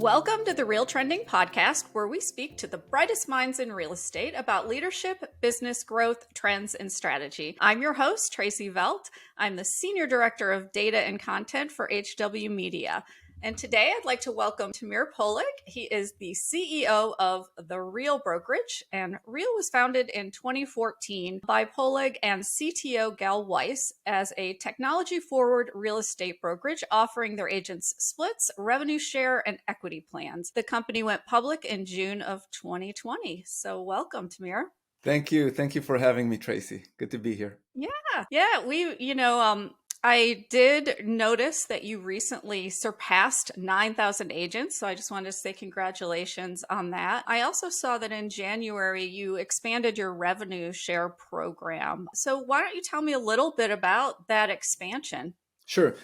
Welcome to the Real Trending podcast, where we speak to the brightest minds in real estate about leadership, business growth, trends, and strategy. I'm your host, Tracey Velt. I'm the Senior Director of Data and Content for HW Media. And today I'd like to welcome Tamir Poleg. He is the CEO of the Real Brokerage, and Real was founded in 2014 by Poleg and CTO Gal Weiss as a technology-forward real estate brokerage offering their agents splits, revenue share, and equity plans. The company went public in June of 2020. So welcome, Tamir. Thank you. Thank you for having me, Tracey. Good to be here. I did notice that you recently surpassed 9,000 agents. So I just wanted to say congratulations on that. I also saw that in January, you expanded your revenue share program. So why don't you tell me a little bit about that expansion? Sure.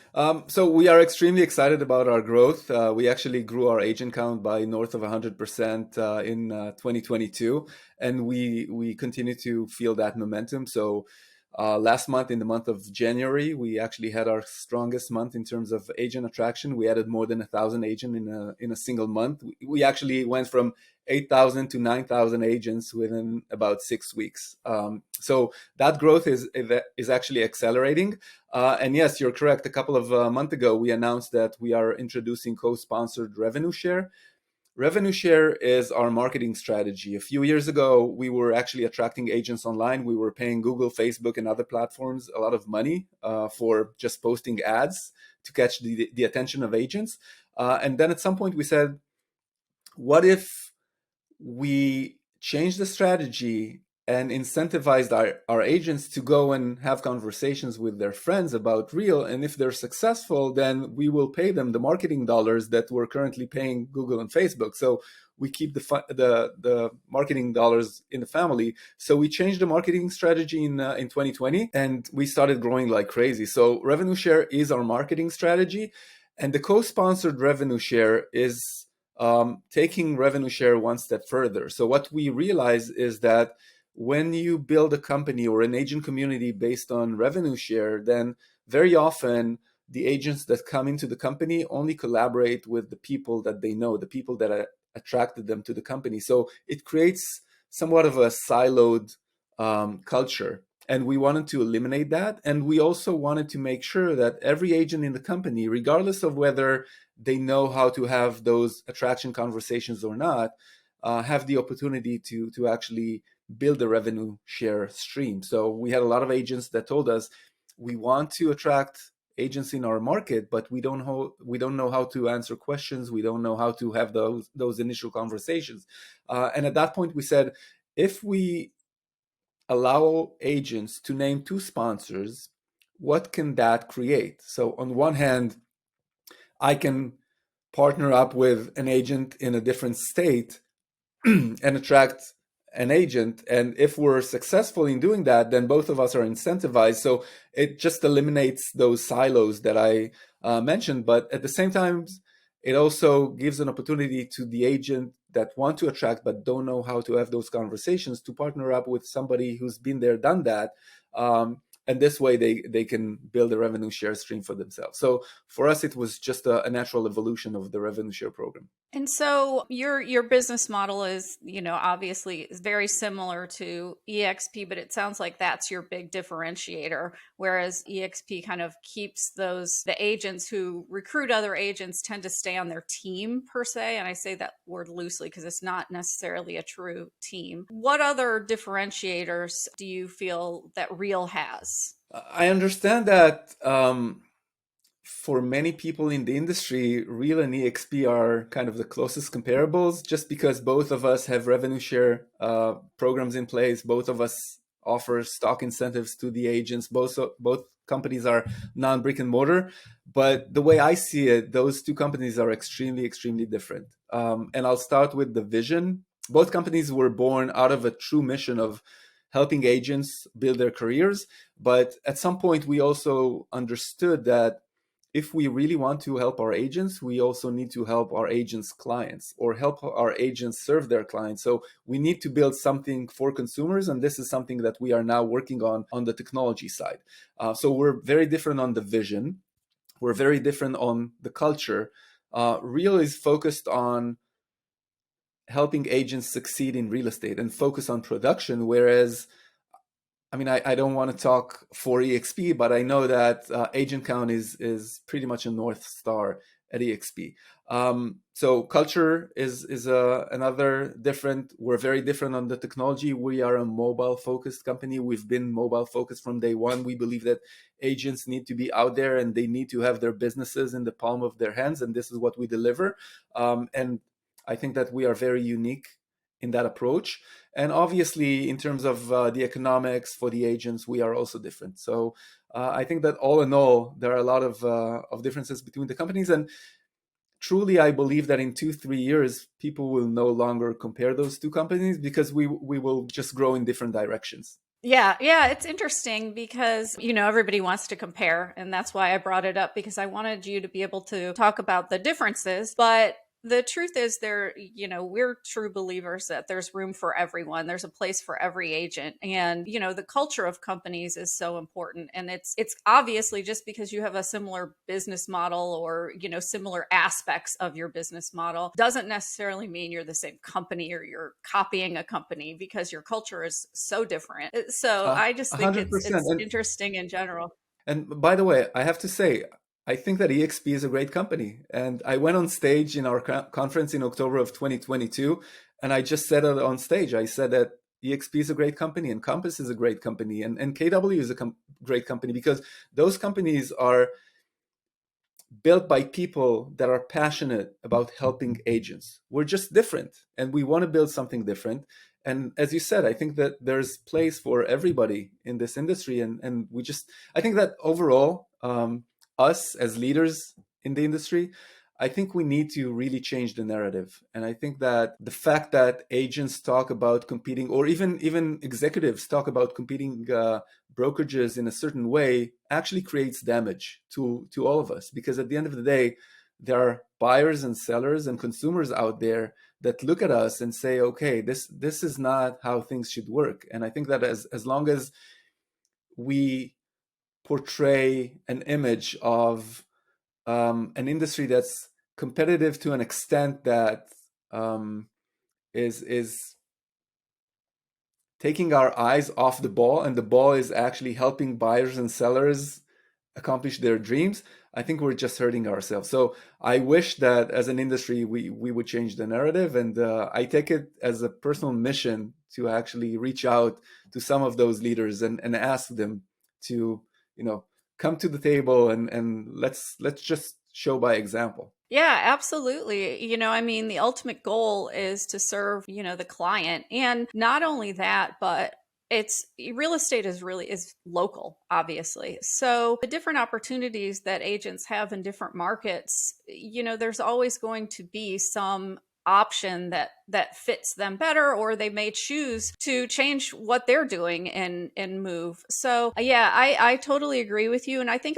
So we are extremely excited about our growth. We actually grew our agent count by north of 100% in 2022, and we continue to feel that momentum. So last month, in the month of January, we actually had our strongest month in terms of agent attraction. We added more than 1,000 agents in a single month. We actually went from 8,000 to 9,000 agents within about 6 weeks. So that growth is actually accelerating. And yes, you're correct. A couple of months ago, we announced that we are introducing co-sponsored revenue share. Revenue share is our marketing strategy. A few years ago, we were actually attracting agents online. We were paying Google, Facebook, and other platforms a lot of money for just posting ads to catch the attention of agents. And then at some point we said, what if we changed the strategy and incentivized our agents to go and have conversations with their friends about Real, and if they're successful, then we will pay them the marketing dollars that we're currently paying Google and Facebook. So we keep the marketing dollars in the family. So we changed the marketing strategy in 2020, and we started growing like crazy. So revenue share is our marketing strategy, and the co-sponsored revenue share is taking revenue share one step further. So what we realize is that when you build a company or an agent community based on revenue share, then very often the agents that come into the company only collaborate with the people that they know, the people that attracted them to the company. So it creates somewhat of a siloed culture. And we wanted to eliminate that. And we also wanted to make sure that every agent in the company, regardless of whether they know how to have those attraction conversations or not, have the opportunity to actually build a revenue share stream. So we had a lot of agents that told us, we want to attract agents in our market, but we don't know how to answer questions. We don't know how to have those initial conversations. And at that point, we said, if we allow agents to name two sponsors, what can that create? So on one hand, I can partner up with an agent in a different state and attract an agent. And if we're successful in doing that, then both of us are incentivized. So it just eliminates those silos that I mentioned. But at the same time, it also gives an opportunity to the agent that want to attract but don't know how to have those conversations to partner up with somebody who's been there, done that. And this way they can build a revenue share stream for themselves. So for us, it was just a natural evolution of the revenue share program. And so your business model is, obviously is very similar to EXP, but it sounds like that's your big differentiator. Whereas EXP kind of keeps the agents who recruit other agents tend to stay on their team per se. And I say that word loosely because it's not necessarily a true team. What other differentiators do you feel that Real has? I understand that for many people in the industry, Real and EXP are kind of the closest comparables, just because both of us have revenue share programs in place. Both of us offer stock incentives to the agents. Both companies are non-brick and mortar. But the way I see it, those two companies are extremely, extremely different. And I'll start with the vision. Both companies were born out of a true mission of helping agents build their careers. But at some point, we also understood that if we really want to help our agents, we also need to help our agents' clients or help our agents serve their clients. So we need to build something for consumers. And this is something that we are now working on the technology side. So we're very different on the vision. We're very different on the culture. Real is focused on helping agents succeed in real estate and focus on production, whereas I don't want to talk for EXP, but I know that agent count is pretty much a North Star at EXP. So culture is another different. We're very different on the technology. We are a mobile focused company. We've been mobile focused from day one. We believe that agents need to be out there and they need to have their businesses in the palm of their hands, and this is what we deliver. And I think that we are very unique in that approach. And obviously, in terms of the economics for the agents, we are also different. So I think that all in all, there are a lot of differences between the companies. And truly, I believe that in 2-3 years, people will no longer compare those two companies because we will just grow in different directions. Yeah, it's interesting because, everybody wants to compare. And that's why I brought it up, because I wanted you to be able to talk about the differences. But the truth is we're true believers that there's room for everyone. There's a place for every agent. And, the culture of companies is so important. And it's obviously just because you have a similar business model or, similar aspects of your business model doesn't necessarily mean you're the same company or you're copying a company, because your culture is so different. So I just think it's 100%. interesting in general. And by the way, I have to say, I think that EXP is a great company. And I went on stage in our conference in October of 2022, and I just said it on stage. I said that EXP is a great company, and Compass is a great company, and KW is a great company, because those companies are built by people that are passionate about helping agents. We're just different, and we want to build something different. And as you said, I think that there's place for everybody in this industry. And I think that overall, us as leaders in the industry, I think we need to really change the narrative. And I think that the fact that agents talk about competing, or even executives talk about competing brokerages in a certain way, actually creates damage to all of us. Because at the end of the day, there are buyers and sellers and consumers out there that look at us and say, okay, this is not how things should work. And I think that as long as we portray an image of an industry that's competitive to an extent that is taking our eyes off the ball, and the ball is actually helping buyers and sellers accomplish their dreams, I think we're just hurting ourselves. So I wish that as an industry, we would change the narrative. And I take it as a personal mission to actually reach out to some of those leaders and ask them to, come to the table and let's just show by example. Yeah, absolutely. The ultimate goal is to serve, the client. And not only that, but it's real estate is local, obviously. So the different opportunities that agents have in different markets, there's always going to be some option that fits them better, or they may choose to change what they're doing and move. So yeah, I totally agree with you. And I think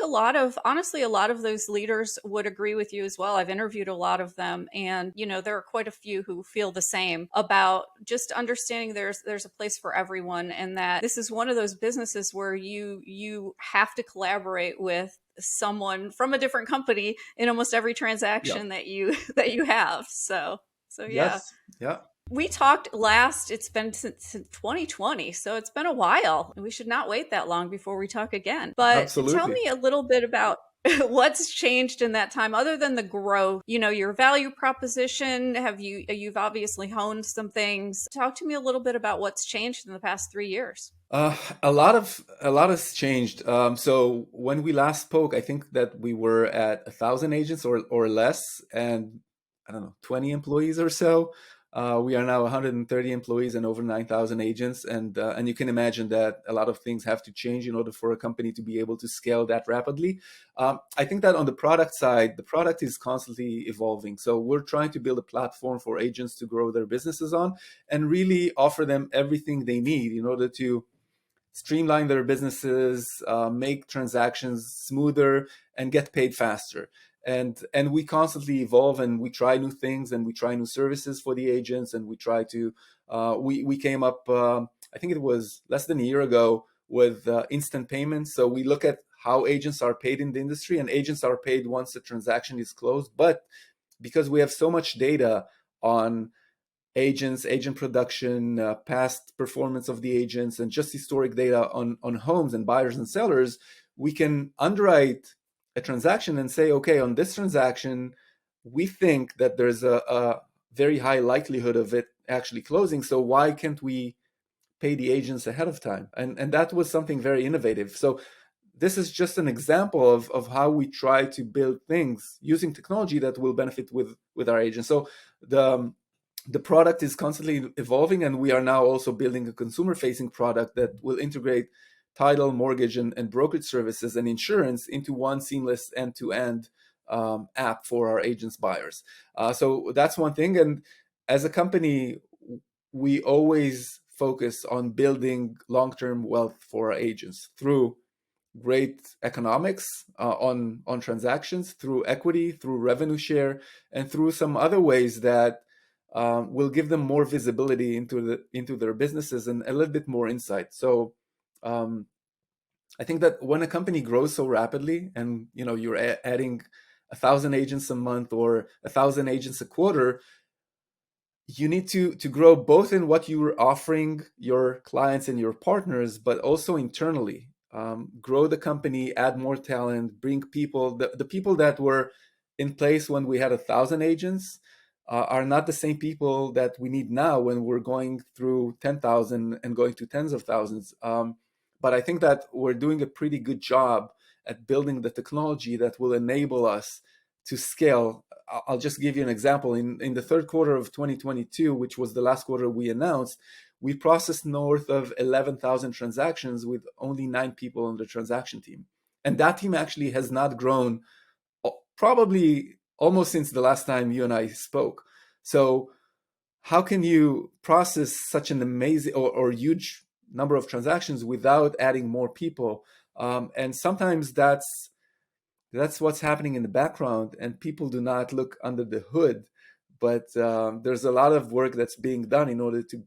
honestly, a lot of those leaders would agree with you as well. I've interviewed a lot of them, and there are quite a few who feel the same about just understanding there's a place for everyone, and that this is one of those businesses where you have to collaborate with someone from a different company in almost every transaction that you have. So yeah. Yes. Yeah. We talked last, it's been since 2020, so it's been a while. We should not wait that long before we talk again. But Absolutely. Tell me a little bit about what's changed in that time, other than the growth, your value proposition. You've obviously honed some things. Talk to me a little bit about what's changed in the past 3 years. A lot has changed. So when we last spoke, I think that we were at 1,000 agents or less, and I don't know, 20 employees or so. We are now 130 employees and over 9,000 agents, and you can imagine that a lot of things have to change in order for a company to be able to scale that rapidly. I think that on the product side, the product is constantly evolving. So we're trying to build a platform for agents to grow their businesses on and really offer them everything they need in order to streamline their businesses, make transactions smoother, and get paid faster. And we constantly evolve, and we try new things, and we try new services for the agents, and we try to we came up I think it was less than a year ago with instant payments. So we look at how agents are paid in the industry, and agents are paid once the transaction is closed, but because we have so much data on agents, agent production, past performance of the agents, and just historic data on homes and buyers and sellers, we can underwrite a transaction and say, okay, on this transaction, we think that there's a very high likelihood of it actually closing. So why can't we pay the agents ahead of time? And that was something very innovative. So this is just an example of how we try to build things using technology that will benefit with our agents. So the product is constantly evolving, and we are now also building a consumer-facing product that will integrate title, mortgage, and brokerage services and insurance into one seamless end-to-end app for our agents' buyers. So that's one thing. And as a company, we always focus on building long-term wealth for our agents through great economics on transactions, through equity, through revenue share, and through some other ways that will give them more visibility into their businesses and a little bit more insight. So I think that when a company grows so rapidly, and you're adding 1,000 agents a month or 1,000 agents a quarter, you need to grow both in what you're offering your clients and your partners, but also internally. Grow the company, add more talent, bring people. The people that were in place when we had 1,000 agents are not the same people that we need now when we're going through 10,000 and going to tens of thousands. But I think that we're doing a pretty good job at building the technology that will enable us to scale. I'll just give you an example. In the third quarter of 2022, which was the last quarter we announced, we processed north of 11,000 transactions with only 9 people on the transaction team. And that team actually has not grown probably almost since the last time you and I spoke. So how can you process such an amazing or huge number of transactions without adding more people? And sometimes that's what's happening in the background, and people do not look under the hood. But there's a lot of work that's being done in order to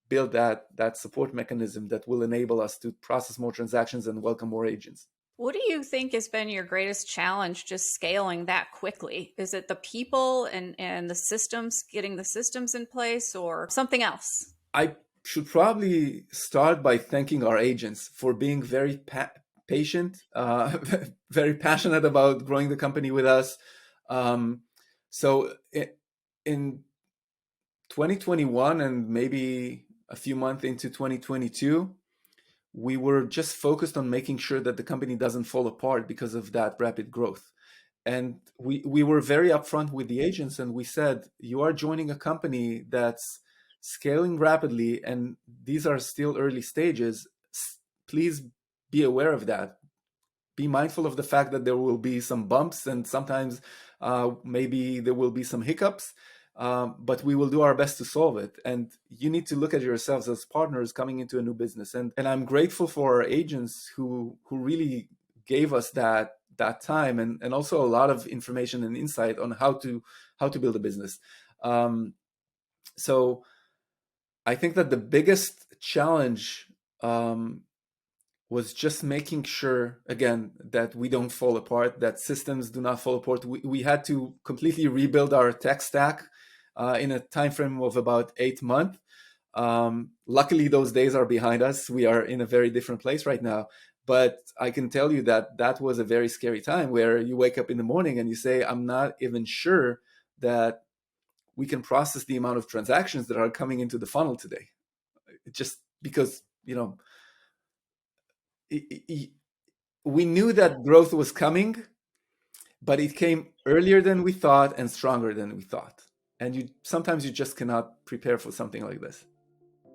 build that support mechanism that will enable us to process more transactions and welcome more agents. What do you think has been your greatest challenge just scaling that quickly? Is it the people and the systems, getting the systems in place, or something else? I should probably start by thanking our agents for being very patient, very passionate about growing the company with us. So in 2021 and maybe a few months into 2022, we were just focused on making sure that the company doesn't fall apart because of that rapid growth. And we were very upfront with the agents, and we said, you are joining a company that's scaling rapidly, and these are still early stages. Please be aware of that. Be mindful of the fact that there will be some bumps, and sometimes maybe there will be some hiccups. But we will do our best to solve it. And you need to look at yourselves as partners coming into a new business. And I'm grateful for our agents who really gave us that time and also a lot of information and insight on how to build a business. So I think that the biggest challenge was just making sure, again, that we don't fall apart, that systems do not fall apart. We had to completely rebuild our tech stack in a time frame of about 8 months. Luckily, those days are behind us. We are in a very different place right now. But I can tell you that was a very scary time where you wake up in the morning and you say, I'm not even sure that we can process the amount of transactions that are coming into the funnel today. Just because, we knew that growth was coming, but it came earlier than we thought and stronger than we thought. And sometimes you just cannot prepare for something like this.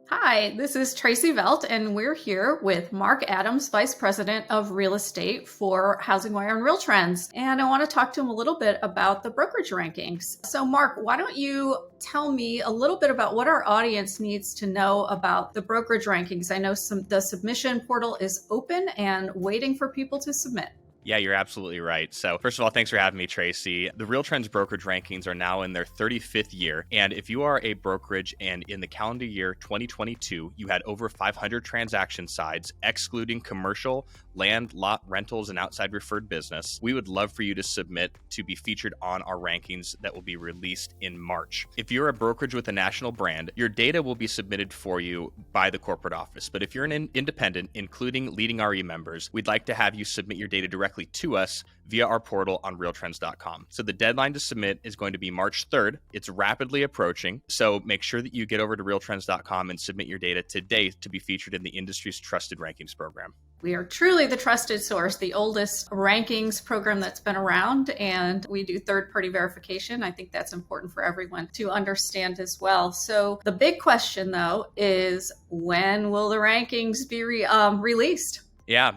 Hi, this is Tracey Velt, and we're here with Mark Adams, Vice President of Real Estate for HousingWire and RealTrends. And I want to talk to him a little bit about the brokerage rankings. So Mark, why don't you tell me a little bit about what our audience needs to know about the brokerage rankings? I know the submission portal is open and waiting for people to submit. Yeah, you're absolutely right. So first of all, thanks for having me, Tracey. The RealTrends brokerage rankings are now in their 35th year. And if you are a brokerage and in the calendar year 2022, you had over 500 transaction sides, excluding commercial, land, lot, rentals, and outside referred business, we would love for you to submit to be featured on our rankings that will be released in March. If you're a brokerage with a national brand, your data will be submitted for you by the corporate office. But if you're an independent, including leading RE members, we'd like to have you submit your data directly to us via our portal on RealTrends.com. So the deadline to submit is going to be March 3rd. It's rapidly approaching. So make sure that you get over to RealTrends.com and submit your data today to be featured in the industry's trusted rankings program. We are truly the trusted source, the oldest rankings program that's been around, and we do third-party verification. I think that's important for everyone to understand as well. So the big question, though, is when will the rankings be released? Yeah,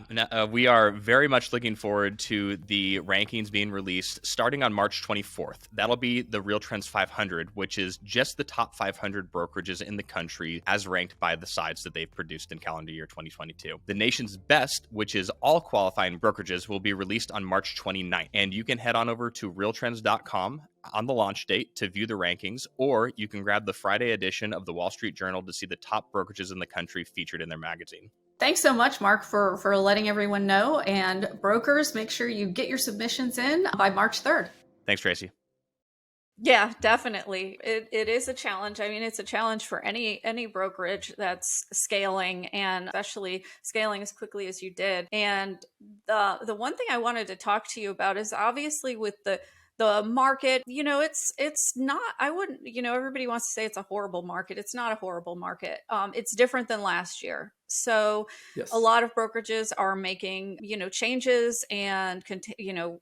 we are very much looking forward to the rankings being released starting on March 24th. That'll be the Real Trends 500, which is just the top 500 brokerages in the country as ranked by the sides that they've produced in calendar year 2022. The nation's best, which is all qualifying brokerages, will be released on March 29th. And you can head on over to realtrends.com on the launch date to view the rankings, or you can grab the Friday edition of the Wall Street Journal to see the top brokerages in the country featured in their magazine. Thanks so much, Mark, for letting everyone know. And brokers, make sure you get your submissions in by March 3rd. Thanks, Tracey. Yeah, definitely. It is a challenge. I mean, it's a challenge for any brokerage that's scaling, and especially scaling as quickly as you did. And the one thing I wanted to talk to you about is obviously with the market, it's not, I wouldn't, everybody wants to say it's a horrible market. It's not a horrible market. It's different than last year. So yes, a lot of brokerages are making, changes and,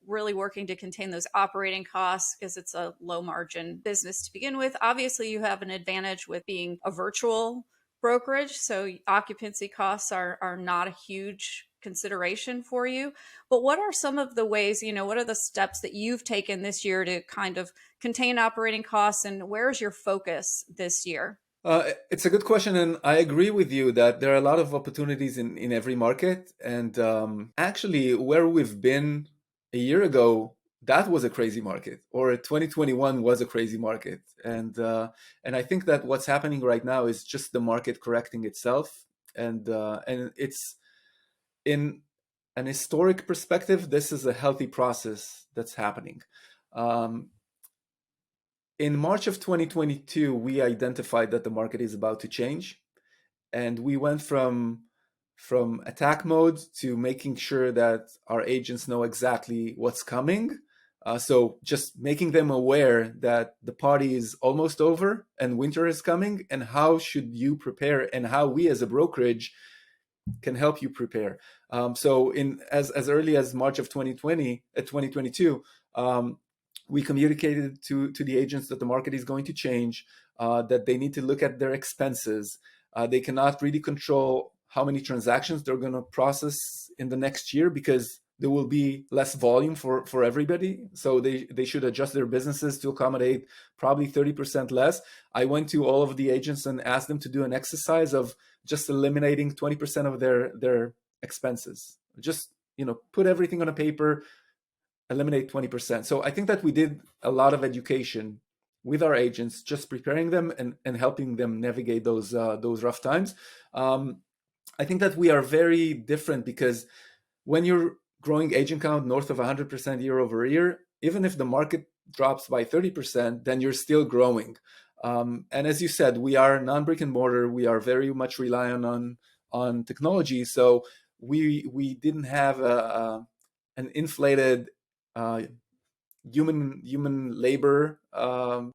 really working to contain those operating costs because it's a low margin business to begin with. Obviously, you have an advantage with being a virtual brokerage. So occupancy costs are not a huge consideration for you. But what are some of the ways, what are the steps that you've taken this year to kind of contain operating costs, and where's your focus this year? It's a good question, and I agree with you that there are a lot of opportunities in every market. And actually, where we've been a year ago, that was a crazy market, or 2021 was a crazy market. And I think that what's happening right now is just the market correcting itself, and it's in an historic perspective, this is a healthy process that's happening. In March of 2022, we identified that the market is about to change, and we went from attack mode to making sure that our agents know exactly what's coming. So just making them aware that the party is almost over and winter is coming, and how should you prepare, and how we as a brokerage can help you prepare. So in as early as March of 2022, we communicated to the agents that the market is going to change, that they need to look at their expenses. They cannot really control how many transactions they're going to process in the next year because there will be less volume for everybody. So they should adjust their businesses to accommodate probably 30% less. I went to all of the agents and asked them to do an exercise of just eliminating 20% of their expenses. Just, put everything on a paper, eliminate 20%. So I think that we did a lot of education with our agents, just preparing them and helping them navigate those rough times. I think that we are very different because when you're growing agent count north of 100% year over year, even if the market drops by 30%, then you're still growing. And as you said, we are non-brick and mortar. We are very much reliant on technology. So we didn't have an inflated human labor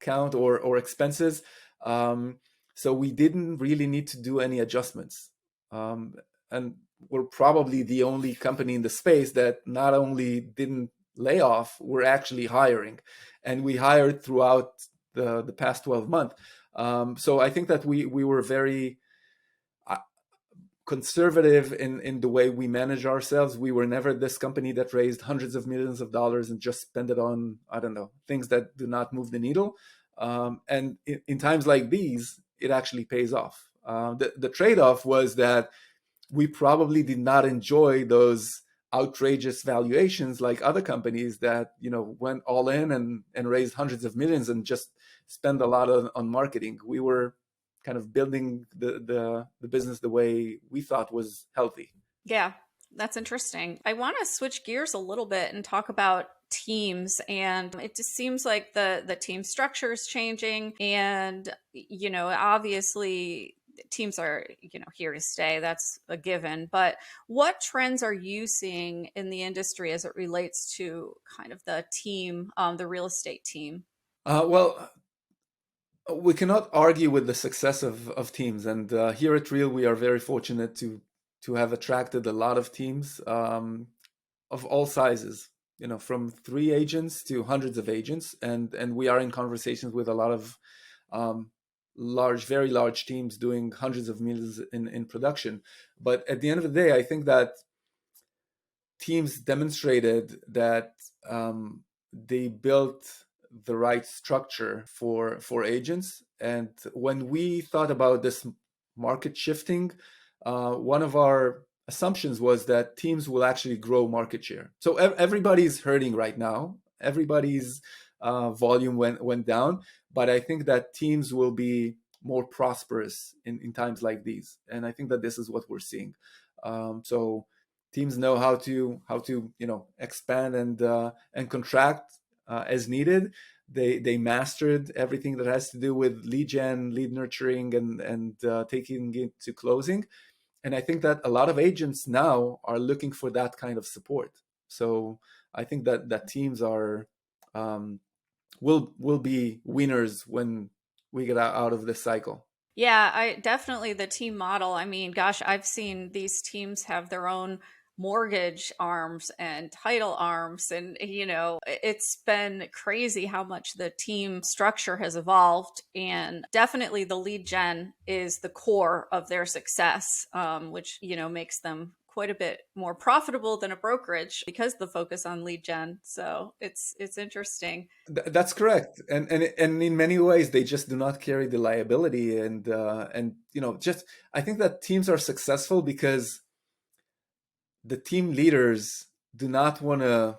count or expenses. So we didn't really need to do any adjustments. And we're probably the only company in the space that not only didn't lay off, we're actually hiring. And we hired throughout the past 12 months. So I think that we were very conservative in the way we manage ourselves. We were never this company that raised hundreds of millions of dollars and just spend it on, things that do not move the needle. And in times like these, it actually pays off. The trade-off was that we probably did not enjoy those outrageous valuations like other companies that went all in and raised hundreds of millions and just spend a lot on marketing. We were kind of building the business the way we thought was healthy. Yeah, That's interesting. I want to switch gears a little bit and talk about teams, and it just seems like the team structure is changing, and obviously teams are here to stay. That's a given. But what trends are you seeing in the industry as it relates to kind of the team, the real estate team? Well, we cannot argue with the success of teams, and here at Real, we are very fortunate to have attracted a lot of teams of all sizes. From 3 agents to hundreds of agents, and we are in conversations with a lot of very large teams doing hundreds of millions in production. But at the end of the day, I think that teams demonstrated that they built the right structure for agents. And when we thought about this market shifting, one of our assumptions was that teams will actually grow market share. So everybody's hurting right now. Everybody's volume went down, but I think that teams will be more prosperous in times like these. And I think that this is what we're seeing. So teams know how to expand and contract as needed. They mastered everything that has to do with lead gen, lead nurturing, and taking it to closing. And I think that a lot of agents now are looking for that kind of support. So I think that teams are will be winners when we get out of this cycle. Yeah, I definitely the team model. I mean, gosh, I've seen these teams have their own mortgage arms and title arms, and it's been crazy how much the team structure has evolved. And definitely the lead gen is the core of their success, which makes them quite a bit more profitable than a brokerage because of the focus on lead gen. So it's interesting. That's correct, and in many ways they just do not carry the liability, and just I think that teams are successful because the team leaders do not want to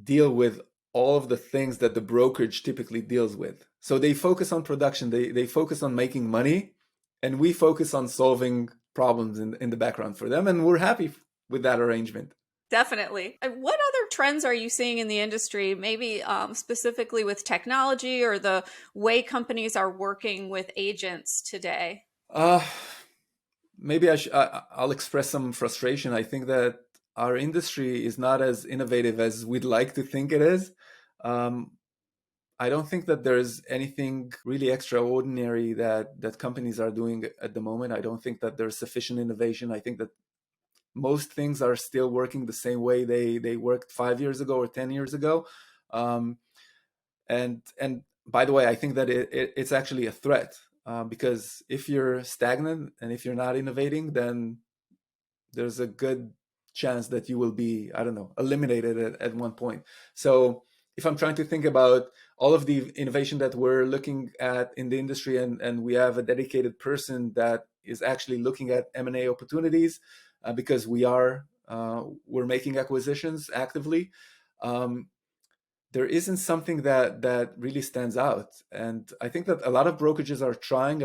deal with all of the things that the brokerage typically deals with. So they focus on production, they focus on making money, and we focus on solving problems in the background for them, and we're happy with that arrangement. Definitely. What other trends are you seeing in the industry, maybe specifically with technology or the way companies are working with agents today? Maybe I'll express some frustration. I think that our industry is not as innovative as we'd like to think it is. I don't think that there's anything really extraordinary that companies are doing at the moment. I don't think that there's sufficient innovation. I think that most things are still working the same way they worked 5 years ago or 10 years ago. And by the way, I think that it's actually a threat, because if you're stagnant and if you're not innovating, then there's a good chance that you will be, I don't know, eliminated at one point. So if I'm trying to think about all of the innovation that we're looking at in the industry, and we have a dedicated person that is actually looking at M&A opportunities, because we're making acquisitions actively. There isn't something that really stands out. And I think that a lot of brokerages are trying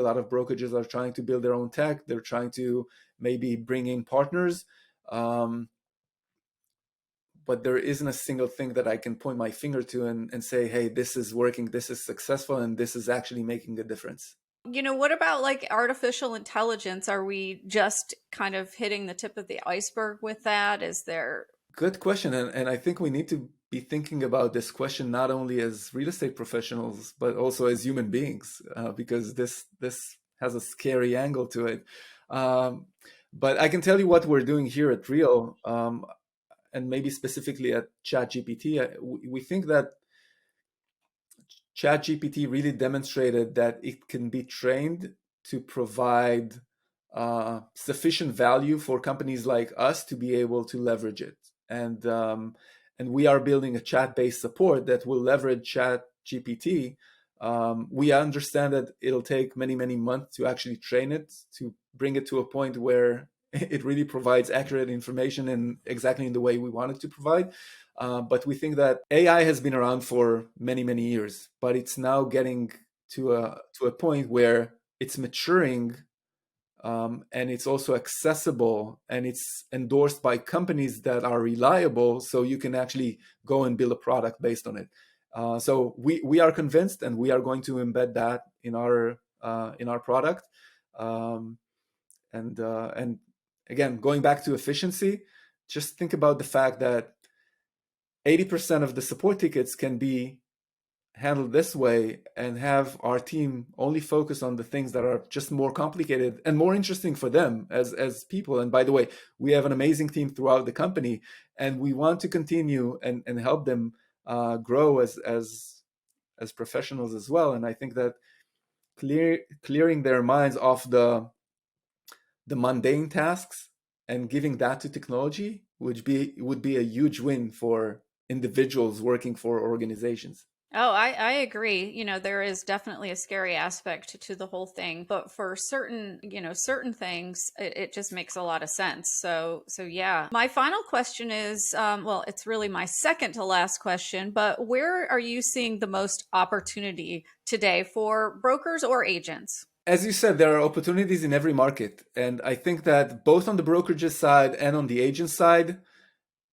to build their own tech. They're trying to maybe bring in partners. But there isn't a single thing that I can point my finger to and say, hey, this is working, this is successful, and this is actually making a difference. What about like artificial intelligence? Are we just kind of hitting the tip of the iceberg with that? Is there... Good question. And I think we need to be thinking about this question not only as real estate professionals, but also as human beings, because this has a scary angle to it. But I can tell you what we're doing here at Real, and maybe specifically at ChatGPT. We think that ChatGPT really demonstrated that it can be trained to provide sufficient value for companies like us to be able to leverage it. And we are building a chat-based support that will leverage ChatGPT. We understand that it'll take many, many months to actually train it, to bring it to a point where it really provides accurate information and exactly in the way we want it to provide. But we think that AI has been around for many, many years, but it's now getting to a point where it's maturing and it's also accessible, and it's endorsed by companies that are reliable, so you can actually go and build a product based on it. So we are convinced, and we are going to embed that in our product. And again, going back to efficiency, just think about the fact that 80% of the support tickets can be handled this way, and have our team only focus on the things that are just more complicated and more interesting for them as people. And by the way, we have an amazing team throughout the company, and we want to continue and help them grow as professionals as well. And I think that clearing their minds off the mundane tasks and giving that to technology would be a huge win for individuals working for organizations. Oh, I agree. There is definitely a scary aspect to the whole thing, but for certain things, it just makes a lot of sense. So yeah. My final question is, well, it's really my second to last question, but where are you seeing the most opportunity today for brokers or agents? As you said, there are opportunities in every market. And I think that both on the brokerages side and on the agent side,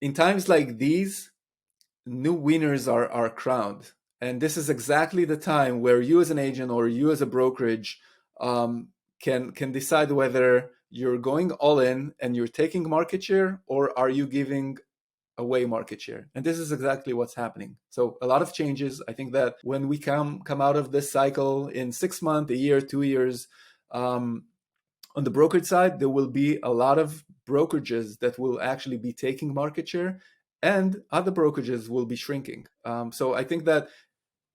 in times like these, new winners are crowned. And this is exactly the time where you as an agent or you as a brokerage can decide whether you're going all in and you're taking market share, or are you giving away market share. And this is exactly what's happening. So a lot of changes. I think that when we come out of this cycle in 6 months, a year, 2 years, on the brokerage side, there will be a lot of brokerages that will actually be taking market share, and other brokerages will be shrinking. So I think that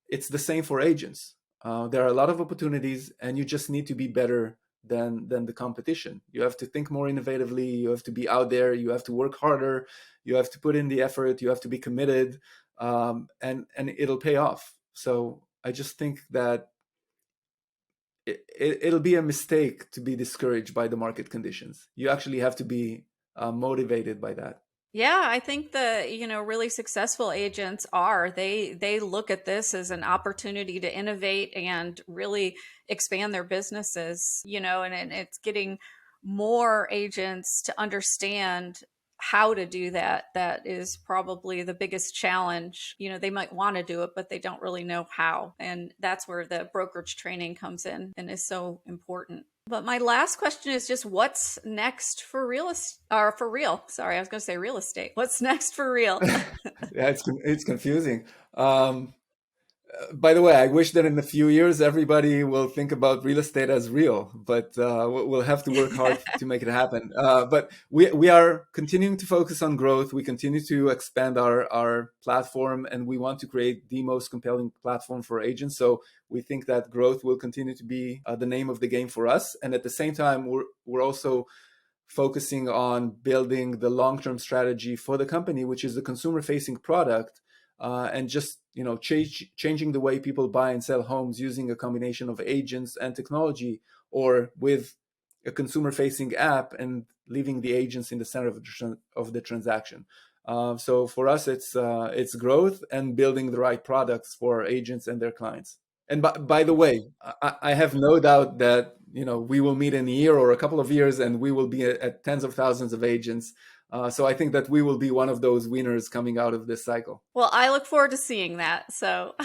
it's the same for agents. There are a lot of opportunities, and you just need to be better than the competition. You have to think more innovatively. You have to be out there. You have to work harder. You have to put in the effort. You have to be committed, and it'll pay off. So I just think that it'll be a mistake to be discouraged by the market conditions. You actually have to be motivated by that. Yeah, I think really successful agents they look at this as an opportunity to innovate and really expand their businesses, and it's getting more agents to understand how to do that. That is probably the biggest challenge. They might want to do it, but they don't really know how. And that's where the brokerage training comes in and is so important. But my last question is just what's next for real? Sorry, I was going to say real estate. What's next for real? Yeah, it's confusing. By the way, I wish that in a few years everybody will think about real estate as real, but we'll have to work hard to make it happen. But we are continuing to focus on growth. We continue to expand our platform, and we want to create the most compelling platform for agents. So we think that growth will continue to be the name of the game for us. And at the same time, we're also focusing on building the long-term strategy for the company, which is a consumer-facing product. And just changing the way people buy and sell homes using a combination of agents and technology, or with a consumer-facing app and leaving the agents in the center of the transaction. So for us, it's growth and building the right products for our agents and their clients. And by the way, I have no doubt that we will meet in a year or a couple of years, and we will be at tens of thousands of agents. So I think that we will be one of those winners coming out of this cycle. Well, I look forward to seeing that. So,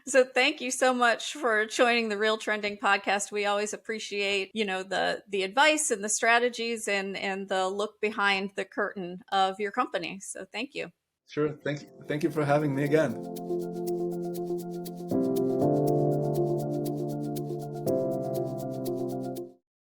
so thank you so much for joining the Real Trending podcast. We always appreciate, the advice and the strategies and the look behind the curtain of your company. So thank you. Sure. Thank you for having me again.